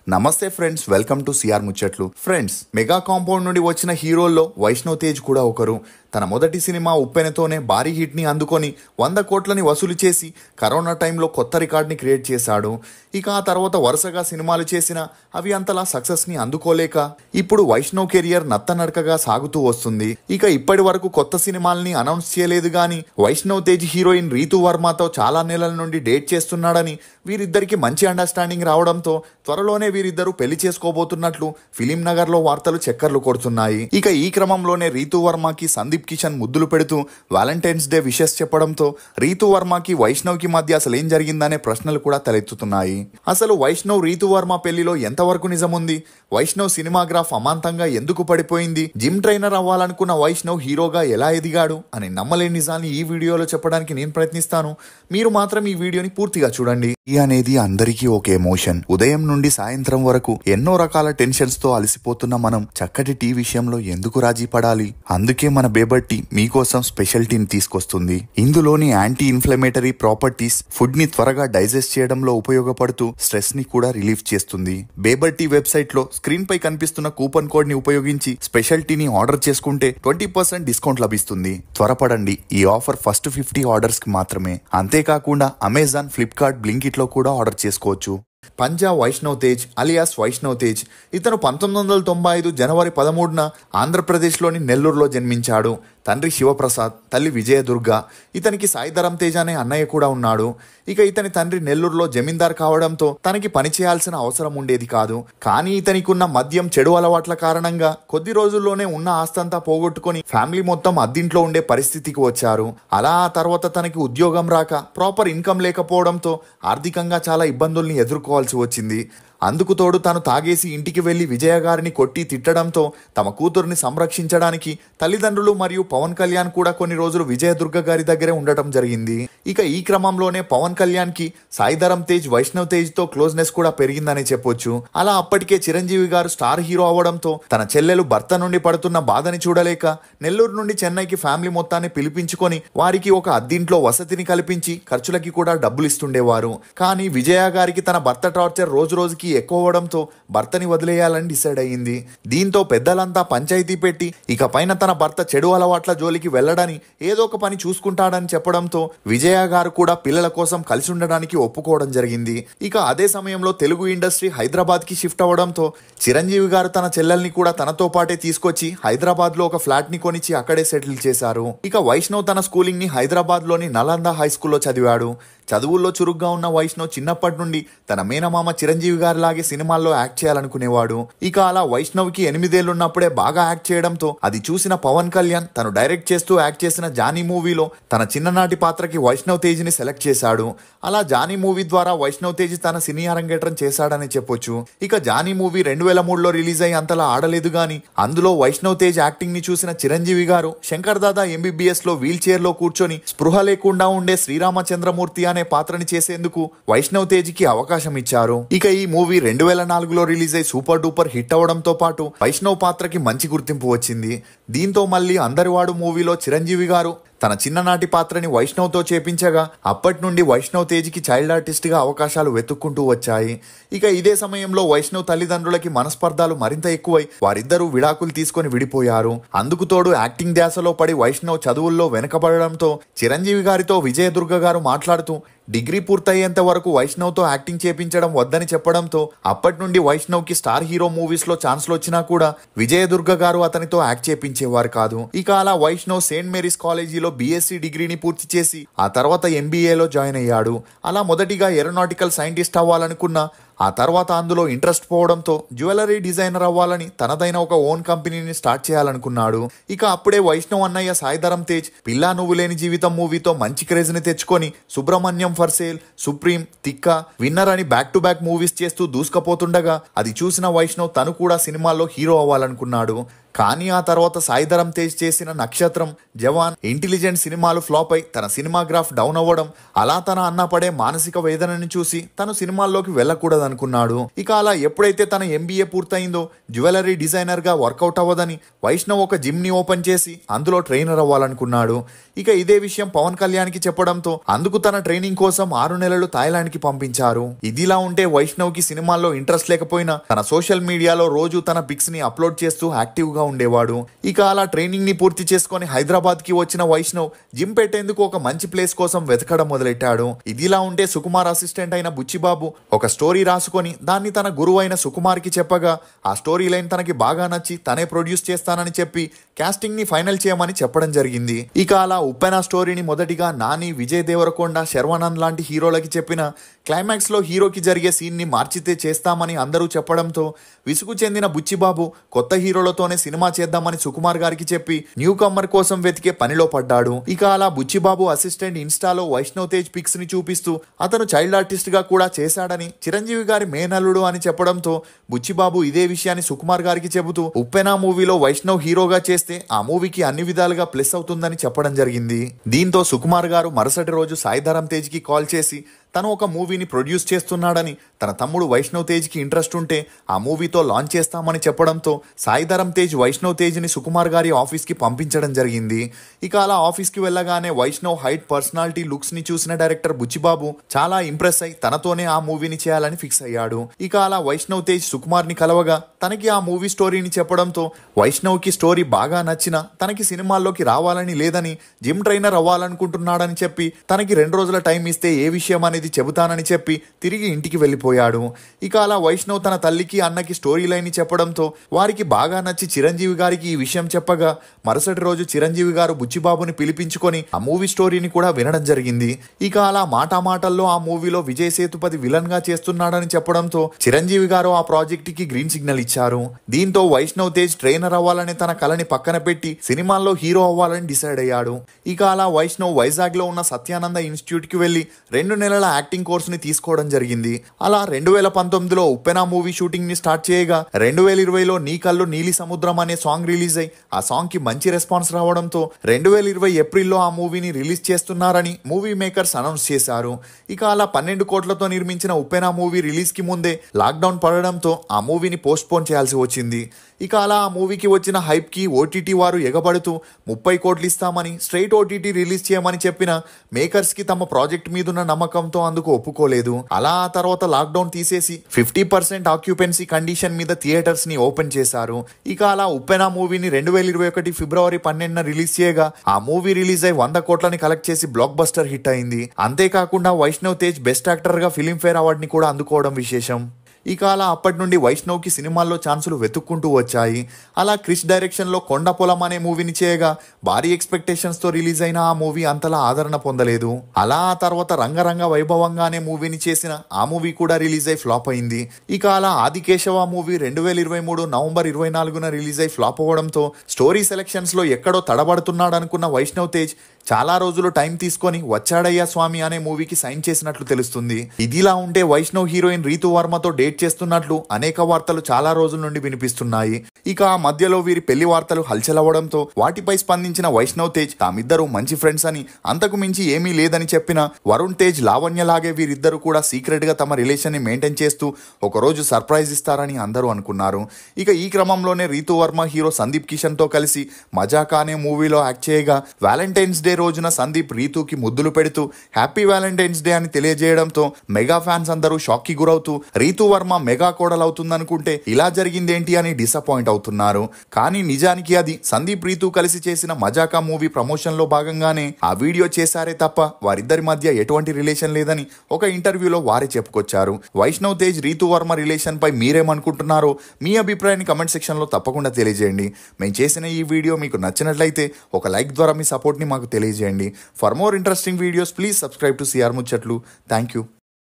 నమస్తే friends, welcome to CR ముచ్చట్లు. Friends, mega compound నుండి వచ్చిన హీరోల్లో వైష్ణవ్ తేజ్ కూడా ఒకరు. తన మొదటి సినిమా ఉప్పెనతోనే భారీ హిట్ ని అందుకొని 100 కోట్లని వసూలు చేసి కరోనా టైంలో కొత్త రికార్డ్ని క్రియేట్ చేశాడు. ఇక ఆ తర్వాత వరుసగా సినిమాలు చేసిన అవి అంతలా సక్సెస్ ని అందుకోలేక ఇప్పుడు వైష్ణవ్ కెరియర్ నత్తనడకగా సాగుతూ వస్తుంది. ఇక ఇప్పటి వరకు కొత్త సినిమాల్ని అనౌన్స్ చేయలేదు గానీ వైష్ణవ్ తేజ్ హీరోయిన్ రీతూ వర్మతో చాలా నెలల నుండి డేట్ చేస్తున్నాడని, వీరిద్దరికి మంచి అండర్స్టాండింగ్ రావడంతో త్వరలోనే వీరిద్దరూ పెళ్లి చేసుకోబోతున్నట్లు ఫిలిం నగర్ లో వార్తలు చక్కర్లు కొడుతున్నాయి. ఇక ఈ క్రమంలోనే రీతూ వర్మకి సందీప్ కిషన్ ముద్దులు పెడుతూ వ్యాలంటైన్స్ డే విషెస్ చెప్పడంతో రీతూ వర్మకి వైష్ణవ్ కి మధ్య అసలు ఏం జరిగిందనే ప్రశ్నలు కూడా తలెత్తుతున్నాయి. అసలు వైష్ణవ్ రీతూ వర్మ పెళ్లిలో ఎంతవరకు నిజముంది? వైష్ణవ్ సినిమాగ్రాఫ్ అమాంతంగా ఎందుకు పడిపోయింది? జిమ్ ట్రైనర్ అవ్వాలనుకున్న వైష్ణవ్ హీరోగా ఎలా ఎదిగాడు అని నమ్మలేని నిజాన్ని ఈ వీడియోలో చెప్పడానికి నేను ప్రయత్నిస్తాను. మీరు మాత్రం ఈ వీడియోని పూర్తిగా చూడండి. అనేది అందరికీ ఒక ఎమోషన్. ఉదయం నుండి సాయంత్రం వరకు ఎన్నో రకాల టెన్షన్స్ తో అలసిపోతున్న మనం చక్కటి టీ విషయంలో ఎందుకు రాజీ పడాలి? అందుకే మన బేబర్ టీ మీకోసం స్పెషల్ టీని తీసుకొస్తుంది. ఇందులోని యాంటీ ఇన్ఫ్లమేటరీ ప్రాపర్టీస్ ఫుడ్ ని త్వరగా డైజెస్ట్ చేయడంలో ఉపయోగపడుతూ స్ట్రెస్ ని కూడా రిలీఫ్ చేస్తుంది. బేబర్ టీ వెబ్సైట్ లో స్క్రీన్ పై కనిపిస్తున్న కూపన్ కోడ్ ని ఉపయోగించి స్పెషల్ టీని ఆర్డర్ చేసుకుంటే 20% డిస్కౌంట్ లభిస్తుంది. త్వరపడండి, ఈ ఆఫర్ ఫస్ట్ 50 ఆర్డర్స్ కి మాత్రమే. అంతేకాకుండా అమెజాన్, ఫ్లిప్కార్ట్, బ్లింకిట్ లో కూడా ఆర్డర్ చేసుకోవచ్చు. పంజా వైష్ణవ్ తేజ్ అలియాస్ వైష్ణవ్ తేజ్ ఇతను 1995 జనవరి 13న ఆంధ్రప్రదేశ్లోని నెల్లూరులో జన్మించాడు. తండ్రి శివప్రసాద్, తల్లి విజయదుర్గ. ఇతనికి సాయిధరం తేజ్ అనే అన్నయ్య కూడా ఉన్నాడు. ఇక ఇతని తండ్రి నెల్లూరులో జమీందార్ కావడంతో తనకి పని చేయాల్సిన అవసరం ఉండేది కాదు. కానీ ఇతనికి ఉన్న మద్యం, చెడు అలవాట్ల కారణంగా కొద్ది రోజుల్లోనే ఉన్న ఆస్తంతా పోగొట్టుకుని ఫ్యామిలీ మొత్తం అద్దింట్లో ఉండే పరిస్థితికి వచ్చారు. అలా ఆ తర్వాత తనకి ఉద్యోగం రాక, ప్రాపర్ ఇన్కమ్ లేకపోవడంతో ఆర్థికంగా చాలా ఇబ్బందుల్ని ఎదుర్కోవాల్సి వచ్చింది. అందుకు తోడు తను తాగేసి ఇంటికి వెళ్లి విజయ గారిని కొట్టి తిట్టడంతో తమ కూతుర్ని సంరక్షించడానికి తల్లిదండ్రులు మరియు పవన్ కళ్యాణ్ కూడా కొన్ని రోజులు విజయదుర్గ గారి దగ్గరే ఉండటం జరిగింది. ఇక ఈ క్రమంలోనే పవన్ కళ్యాణ్ కి సాయిధరం తేజ్, వైష్ణవ్ తేజ్ తో క్లోజ్నెస్ కూడా పెరిగిందని చెప్పొచ్చు. అలా అప్పటికే చిరంజీవి గారు స్టార్ హీరో అవడంతో తన చెల్లెలు భర్త నుండి పడుతున్న బాధని చూడలేక నెల్లూరు నుండి చెన్నైకి ఫ్యామిలీ మొత్తాన్ని పిలిపించుకొని వారికి ఒక అద్దింట్లో వసతిని కల్పించి ఖర్చులకి కూడా డబ్బులు ఇస్తుండేవారు. కానీ విజయ గారికి తన భర్త టార్చర్ రోజు రోజుకి ఎక్కువ అవడంతో భర్తని వదిలేయాలని డిసైడ్ అయ్యింది. దీంతో పెద్దలంతా పంచాయతీ పెట్టి ఇక పైన తన భర్త చెడు అలవాట్ల జోలికి వెళ్లడని, ఏదో ఒక పని చూసుకుంటాడని చెప్పడంతో విజయ గారు కూడా పిల్లల కోసం కలిసి ఉండడానికి ఒప్పుకోవడం జరిగింది. ఇక అదే సమయంలో తెలుగు ఇండస్ట్రీ హైదరాబాద్ కి షిఫ్ట్ అవడంతో చిరంజీవి గారు తన చెల్లెల్ని కూడా తనతో పాటే తీసుకొచ్చి హైదరాబాద్ లో ఒక ఫ్లాట్ ని కొనిచ్చి అక్కడే సెటిల్ చేశారు. ఇక వైష్ణవ్ తన స్కూలింగ్ ని హైదరాబాద్ లోని నలంద హై స్కూల్లో చదివాడు. చదువుల్లో చురుగ్గా ఉన్న వైష్ణవ్ చిన్నప్పటి నుండి తన మేనమామ చిరంజీవి గారి లాగే సినిమాల్లో యాక్ట్ చేయాలనుకునేవాడు. ఇక అలా వైష్ణవ్ కి 8 ఏళ్లున్నప్పుడే బాగా యాక్ట్ చేయడంతో అది చూసిన పవన్ కళ్యాణ్ తను డైరెక్ట్ చేస్తూ యాక్ట్ చేసిన జానీ మూవీలో తన చిన్ననాటి పాత్రకి వైష్ణవ్ తేజ్ ని సెలెక్ట్ చేశాడు. అలా జానీ మూవీ ద్వారా వైష్ణవ్ తేజ్ తన సినీ అరంగేట్రం చేశాడని చెప్పొచ్చు. ఇక జానీ మూవీ 2003లో రిలీజ్ అయ్యి అంతలా ఆడలేదు గానీ అందులో వైష్ణవ్ తేజ్ యాక్టింగ్ ని చూసిన చిరంజీవి గారు శంకర్ దాదా MBBS లో వీల్ చైర్ లో కూర్చొని స్పృహ లేకుండా ఉండే శ్రీరామచంద్రమూర్తి అనే పాత్రని చేసేందుకు వైష్ణవ్ తేజ్ కి అవకాశం ఇచ్చారు. ఇక ఈ మూవీ 2004లో రిలీజ్ అయి సూపర్ డూపర్ హిట్ అవడంతో పాటు వైష్ణవ్ పాత్రకి మంచి గుర్తింపు వచ్చింది. దీంతో మళ్ళీ అందరివాడు మూవీలో చిరంజీవి గారు తన చిన్ననాటి పాత్రని వైష్ణవ్ తో చేపించగా అప్పటి నుండి వైష్ణవ్ తేజ్ కి చైల్డ్ ఆర్టిస్ట్ గా అవకాశాలు వెతుక్కుంటూ వచ్చాయి. ఇక ఇదే సమయంలో వైష్ణవ్ తల్లిదండ్రులకి మనస్పర్ధాలు మరింత ఎక్కువై వారిద్దరూ విడాకులు తీసుకొని విడిపోయారు. అందుకు తోడు యాక్టింగ్ ధ్యాసలో పడి వైష్ణవ్ చదువుల్లో వెనకబడడంతో చిరంజీవి గారితో విజయదుర్గ గారు మాట్లాడుతూ డిగ్రీ పూర్తయ్యేంత వరకు వైష్ణవ్ తో యాక్టింగ్ చేపించడం వద్దని చెప్పడంతో అప్పటి నుండి వైష్ణవ్ కి స్టార్ హీరో మూవీస్ లో ఛాన్స్లు వచ్చినా కూడా విజయదుర్గ గారు అతనితో యాక్ట్ చేపించేవారు కాదు. ఇక అలా వైష్ణవ్ సెయింట్ మేరీస్ కాలేజీలో BSc డిగ్రీని పూర్తి చేసి ఆ తర్వాత MBAలో జాయిన్ అయ్యాడు. అలా మొదటిగా ఏరోనాటికల్ సైంటిస్ట్ అవ్వాలనుకున్న ఆ తర్వాత అందులో ఇంట్రెస్ట్ పోవడంతో జ్యువెలరీ డిజైనర్ అవ్వాలని తనదైన ఒక ఓన్ కంపెనీని స్టార్ట్ చేయాలనుకున్నాడు. ఇక అప్పుడే వైష్ణవ్ అన్నయ్య సాయిధరం తేజ్ పిల్లా నువ్వు లేని జీవితం మూవీతో మంచి క్రేజ్ ని తెచ్చుకొని సుబ్రహ్మణ్యం ఫర్ సేల్, సుప్రీం, తిక్క, విన్నర్ అని బ్యాక్ టు బ్యాక్ మూవీస్ చేస్తూ దూసుకుపోతుండగా అది చూసిన వైష్ణవ్ తను కూడా సినిమాల్లో హీరో అవ్వాలనుకున్నాడు. కానీ ఆ తర్వాత సాయిధరం తేజ్ చేసిన నక్షత్రం, జవాన్, ఇంటెలిజెంట్ సినిమాలు ఫ్లాప్ అయి తన సినిమా గ్రాఫ్ డౌన్ అవ్వడం, అలా తన అన్న పడే మానసిక వేదనని చూసి తను సినిమాల్లోకి వెళ్ళకూడదనుకున్నాడు. ఇక అలా ఎప్పుడైతే తన MBA పూర్తయిందో జ్యువెలరీ డిజైనర్ గా వర్కౌట్ అవ్వదని వైష్ణవ్ ఒక జిమ్ ని ఓపెన్ చేసి అందులో ట్రైనర్ అవ్వాలనుకున్నాడు. ఇక ఇదే విషయం పవన్ కళ్యాణ్ కి చెప్పడంతో అందుకు తన ట్రైనింగ్ కోసం 6 నెలలు థాయిలాండ్ కి పంపించారు. ఇదిలా ఉంటే వైష్ణవ్ కి సినిమాల్లో ఇంట్రెస్ట్ లేకపోయినా తన సోషల్ మీడియాలో రోజు తన పిక్స్ ని అప్లోడ్ చేస్తూ యాక్టివ్ గా ఉండేవాడు. ఇక అలా ట్రైనింగ్ ని పూర్తి చేసుకుని హైదరాబాద్ కి వచ్చిన వైష్ణవ్ జిమ్ పెట్టేందుకు ఒక మంచి ప్లేస్ కోసం వెతకడం మొదలెట్టాడు. ఇదిలా ఉంటే సుకుమార్ అసిస్టెంట్ అయిన బుచ్చిబాబు ఒక స్టోరీ రాసుకొని దాన్ని తన గురువు అయిన సుకుమార్ కి చెప్పగా ఆ స్టోరీ లైన్ తనకి బాగా నచ్చి తనే ప్రొడ్యూస్ చేస్తానని చెప్పి కాస్టింగ్ ని ఫైనల్ చేయమని చెప్పడం జరిగింది. ఇక అలా ఉప్పెన స్టోరీని మొదటిగా నాని, విజయ్ దేవరకొండ, శర్వానంద్ లాంటి హీరోలకి చెప్పిన క్లైమాక్స్ లో హీరోకి జరిగే సీన్ ని మార్చితే చేస్తామని అందరూ చెప్పడంతో విసుగు చెందిన బుచ్చిబాబు కొత్త హీరోలతోనే సినిమా చేద్దామని సుకుమార్ గారికి చెప్పి న్యూ కమ్మర్ కోసం వెతికే పనిలో పడ్డాడు. ఇక అలా బుచ్చిబాబు అసిస్టెంట్ ఇన్స్టాలో వైష్ణవ్ తేజ్ పిక్స్ ని చూపిస్తూ అతను చైల్డ్ ఆర్టిస్ట్ గా కూడా చేశాడని, చిరంజీవి గారి మేనల్లుడు అని చెప్పడంతో బుచ్చిబాబు ఇదే విషయాన్ని సుకుమార్ గారికి చెబుతూ ఉప్పెన మూవీలో వైష్ణవ్ హీరోగా చేస్తే ఆ మూవీకి అన్ని విధాలుగా ప్లస్ అవుతుందని చెప్పడం జరిగింది. దీంతో సుకుమార్ గారు మరుసటి రోజు సాయిధరం తేజ్ కి కాల్ చేసి తను ఒక మూవీని ప్రొడ్యూస్ చేస్తున్నాడని, తన తమ్ముడు వైష్ణవ్ తేజ్ కి ఇంట్రెస్ట్ ఉంటే ఆ మూవీతో లాంచ్ చేస్తామని చెప్పడంతో సాయిధరం తేజ్ వైష్ణవ్ తేజ్ ని సుకుమార్ గారి ఆఫీస్ కి పంపించడం జరిగింది. ఇక అలా ఆఫీస్ కి వెళ్ళగానే వైష్ణవ్ హైట్, పర్సనాలిటీ, లుక్స్ ని చూసిన డైరెక్టర్ బుచ్చిబాబు చాలా ఇంప్రెస్ అయి తనతోనే ఆ మూవీని చేయాలని ఫిక్స్ అయ్యాడు. ఇక అలా వైష్ణవ్ తేజ్ సుకుమార్ ని కలవగా తనకి ఆ మూవీ స్టోరీని చెప్పడంతో వైష్ణవ్ కి స్టోరీ బాగా నచ్చిన, తనకి సినిమాల్లోకి రావాలని లేదని, జిమ్ ట్రైనర్ అవ్వాలనుకుంటున్నాడని చెప్పి తనకి 2 రోజుల టైం ఇస్తే ఏ విషయం అనేది చెబుతానని చెప్పి తిరిగి ఇంటికి వెళ్ళిపోయాడు. ఇక అలా వైష్ణవ్ తన తల్లికి, అన్నకి స్టోరీ లైన్ చెప్పడంతో వారికి బాగా నచ్చి చిరంజీవి గారికి ఈ విషయం చెప్పగా మరుసటి రోజు చిరంజీవి గారు బుచ్చిబాబుని పిలిపించుకొని ఆ మూవీ స్టోరీని కూడా వినడం జరిగింది. ఇక అలా మాటల్లో ఆ మూవీలో విజయ్ సేతుపతి విలన్ గా చేస్తున్నాడని చెప్పడంతో చిరంజీవి గారు ఆ ప్రాజెక్ట్ కి గ్రీన్ సిగ్నల్ ఇచ్చారు. దీంతో వైష్ణవ్ తేజ్ ట్రైనర్ అవ్వాలని తన కలని పక్కన పెట్టి సినిమాల్లో హీరో అవ్వాలని డిసైడ్ అయ్యాడు. ఇక అలా వైష్ణవ్ వైజాగ్ లో ఉన్న సత్యానంద ఇన్స్టిట్యూట్ కి వెళ్లి 2 నెలల యాక్టింగ్ కోర్స్ ని తీసుకోవడం జరిగింది. అలా 2019లో ఉప్పెన మూవీ షూటింగ్ ని స్టార్ట్ చేయగా 2020లో నీ కళ్ళు నీలి సముద్రం అనే సాంగ్ రిలీజ్ అయి ఆ సాంగ్ కి మంచి రెస్పాన్స్ రావడంతో 2020 ఏప్రిల్లో ఆ మూవీని రిలీజ్ చేస్తున్నారని మూవీ మేకర్స్ అనౌన్స్ చేశారు. ఇక అలా 12 కోట్లతో నిర్మించిన ఉప్పెన మూవీ రిలీజ్ కి ముందే లాక్డౌన్ పడడంతో ఆ మూవీని పోస్ట్ పోన్ చేయాల్సి వచ్చింది. ఇక అలా ఆ మూవీకి వచ్చిన హైప్ కి ఓటీటీ వారు ఎగబడుతూ 30 కోట్లు ఇస్తామని, స్ట్రైట్ ఓటీటీ రిలీజ్ చేయమని చెప్పిన మేకర్స్ కి తమ ప్రాజెక్ట్ మీదున్న నమ్మకంతో అందుకు ఒప్పుకోలేదు. అలా ఆ తర్వాత లాక్డౌన్ తీసేసి 50% ఆక్యుపెన్సీ కండిషన్ మీద థియేటర్స్ ని ఓపెన్ చేశారు. ఇక అలా ఉప్పెన మూవీని 2021 ఫిబ్రవరి 12న రిలీజ్ చేయగా ఆ మూవీ రిలీజ్ అయి 100 కోట్లని కలెక్ట్ చేసి బ్లాక్ బస్టర్ హిట్ అయింది. అంతేకాకుండా వైష్ణవ్ తేజ్ బెస్ట్ యాక్టర్ గా ఫిలింఫేర్ అవార్డ్ ని కూడా అందుకోవడం విశేషం. ఇక అలా అప్పటి నుండి వైష్ణవ్ కి సినిమాల్లో ఛాన్సులు వెతుక్కుంటూ వచ్చాయి. అలా క్రిష్ డైరెక్షన్ లో కొండ పొలం అనే మూవీని చేయగా భారీ ఎక్స్పెక్టేషన్స్ తో రిలీజ్ అయిన ఆ మూవీ అంతలా ఆదరణ పొందలేదు. అలా ఆ తర్వాత రంగరంగ వైభవంగా అనే మూవీని చేసిన ఆ మూవీ కూడా రిలీజ్ అయి ఫ్లాప్ అయింది. ఇక అలా ఆదికేశవ మూవీ 2023 నవంబర్ 24న రిలీజ్ అయి ఫ్లాప్ అవ్వడంతో స్టోరీ సెలెక్షన్స్ లో ఎక్కడో తడబడుతున్నాడు అనుకున్న వైష్ణవ్ తేజ్ చాలా రోజులు టైం తీసుకొని వచ్చాడయ్యా స్వామి అనే మూవీకి సైన్ చేసినట్లు తెలుస్తుంది. ఇదిలా ఉంటే వైష్ణవ్ హీరోయిన్ రీతు వర్మతో డేట్ చేస్తున్నట్లు అనేక వార్తలు చాలా రోజుల నుండి వినిపిస్తున్నాయి. ఇక ఆ మధ్యలో వీరి పెళ్లి వార్తలు హల్చల్ అవ్వడంతో వాటిపై స్పందించిన వైష్ణవ్ తేజ్ తామిద్దరూ మంచి ఫ్రెండ్స్ అని, అంతకు మించి ఏమీ లేదని చెప్పిన వరుణ్ తేజ్, లావణ్య లాగే వీరిద్దరూ కూడా సీక్రెట్ గా తమ రిలేషన్ ని మెయింటైన్ చేస్తూ ఒకరోజు సర్ప్రైజ్ ఇస్తారని అందరూ అనుకున్నారు. ఇక ఈ క్రమంలోనే రీతు వర్మ హీరో సందీప్ కిషన్ తో కలిసి మజాకా అనే మూవీలో యాక్ట్ చేయగా వ్యాలంటైన్స్ డే రోజున సందీప్ రీతుకి ముద్దులు పెడుతూ హ్యాపీ వ్యాలంటైన్స్ డే అని తెలియజేయడంతో మెగా ఫ్యాన్స్ అందరూ షాక్ కి గురవుతూ రీతు వర్మ మెగా కోడలవుతుందనుకుంటే ఇలా జరిగిందేంటి అని డిసప్పాయింట్ అవుతున్నారు. కానీ నిజానికి అది సందీప్ రీతు కలిసి చేసిన మజాకా మూవీ ప్రమోషన్ లో భాగంగానే ఆ వీడియో చేశారే తప్ప వారిద్దరి మధ్య ఎటువంటి రిలేషన్ లేదని ఒక ఇంటర్వ్యూలో వారే చెప్పుకొచ్చారు. వైష్ణవ్ తేజ్ రీతు వర్మ రిలేషన్ పై మీరేమనుకుంటున్నారో మీ అభిప్రాయాన్ని కమెంట్ సెక్షన్ లో తప్పకుండా తెలియజేయండి. మేము చేసిన ఈ వీడియో మీకు నచ్చినట్లయితే ఒక లైక్ ద్వారా మీ సపోర్ట్ ని మాకు తెలియజేయండి. For more interesting videos please subscribe to CR ముచ్చట్లు. Thank you.